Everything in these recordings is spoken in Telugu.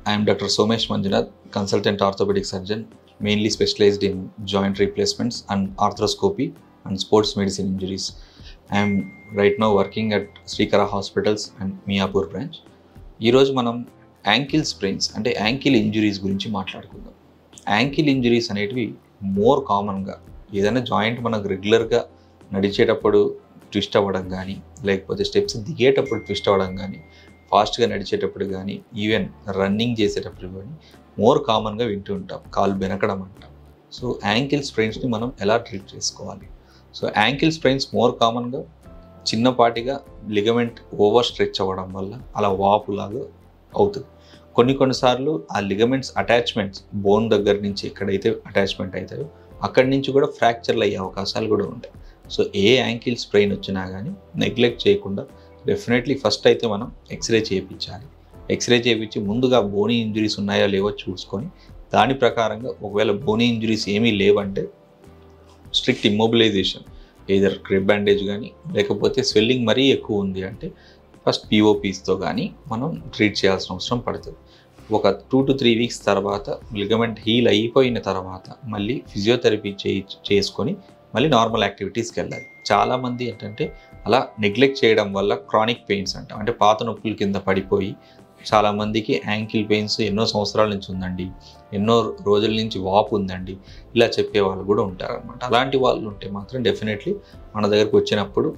I am Dr. Somesh Manjunath, consultant orthopedic surgeon, mainly specialized in joint replacements and arthroscopy and sports medicine injuries. I am right now working at Srikara Hospitals and Miyapur branch. ఈరోజు మనం యాంకిల్ స్ప్రెయిన్స్ అంటే యాంకిల్ ఇంజురీస్ గురించి మాట్లాడుకుందాం. యాంకిల్ ఇంజురీస్ అనేటివి మోర్ కామన్గా ఏదైనా జాయింట్ మనకు రెగ్యులర్గా నడిచేటప్పుడు ట్విస్ట్ అవ్వడం కానీ, లేకపోతే స్టెప్స్ దిగేటప్పుడు ట్విస్ట్ అవ్వడం కానీ, ఫాస్ట్గా నడిచేటప్పుడు కానీ, ఈవెన్ రన్నింగ్ చేసేటప్పుడు కానీ మోర్ కామన్గా వింటూ ఉంటాం, కాలు బెనకడం అంటాం. సో యాంకిల్ స్ప్రెయిన్స్ని మనం ఎలా ట్రీట్ చేసుకోవాలి? సో యాంకిల్ స్ప్రెయిన్స్ మోర్ కామన్గా చిన్నపాటిగా లిగమెంట్ ఓవర్ స్ట్రెచ్ అవ్వడం వల్ల అలా వాపులాగా అవుతుంది. కొన్నిసార్లు ఆ లిగమెంట్స్ అటాచ్మెంట్స్ బోన్ దగ్గర నుంచి ఎక్కడైతే అటాచ్మెంట్ అవుతాయో అక్కడి నుంచి కూడా ఫ్రాక్చర్లు అయ్యే అవకాశాలు కూడా ఉంటాయి. సో ఏ యాంకిల్ స్ప్రెయిన్ వచ్చినా కానీ నెగ్లెక్ట్ చేయకుండా డెఫినెట్లీ ఫస్ట్ అయితే మనం ఎక్స్రే చేయించాలి. ఎక్స్రే చేయించి ముందుగా బోనీ ఇంజురీస్ ఉన్నాయో లేవో చూసుకొని దాని ప్రకారంగా ఒకవేళ బోనీ ఇంజురీస్ ఏమీ లేవంటే strict immobilisation, either crepe bandage కానీ, లేకపోతే స్వెల్లింగ్ మరీ ఎక్కువ ఉంది అంటే ఫస్ట్ పిఓపీస్తో కానీ మనం ట్రీట్ చేయాల్సిన అవసరం పడుతుంది. ఒక 2 to 3 వీక్స్ తర్వాత లిగమెంట్ హీల్ అయిపోయిన తర్వాత మళ్ళీ ఫిజియోథెరపీ చేసుకొని మళ్ళీ నార్మల్ యాక్టివిటీస్కి వెళ్ళాలి. చాలామంది ఏంటంటే అలా నెగ్లెక్ట్ చేయడం వల్ల క్రానిక్ పెయిన్స్ అంటాం, అంటే పాత నొప్పుల కింద పడిపోయి చాలామందికి యాంకిల్ పెయిన్స్ ఎన్నో సంవత్సరాల నుంచి ఉందండి, ఎన్నో రోజుల నుంచి వాపు ఉందండి, ఇలా చెప్పే వాళ్ళు కూడా ఉంటారనమాట. అలాంటి వాళ్ళు ఉంటే మాత్రం డెఫినెట్లీ మన దగ్గరకు వచ్చినప్పుడు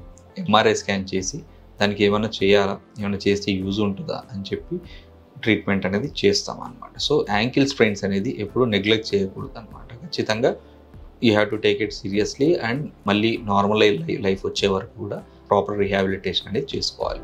ఎంఆర్ఐ స్కాన్ చేసి దానికి ఏమైనా చేయాలా, ఏమైనా చేస్తే యూజ్ ఉంటుందా అని చెప్పి ట్రీట్మెంట్ అనేది చేస్తాం అనమాట. సో యాంకిల్ స్ప్రెయిన్స్ అనేది ఎప్పుడూ నెగ్లెక్ట్ చేయకూడదు అనమాట. ఖచ్చితంగా you have to take it seriously and మళ్ళీ నార్మల్ లైఫ్ వచ్చే వరకు కూడా ప్రాపర్ రీహాబిలిటేషన్ అనేది చేసుకోవాలి.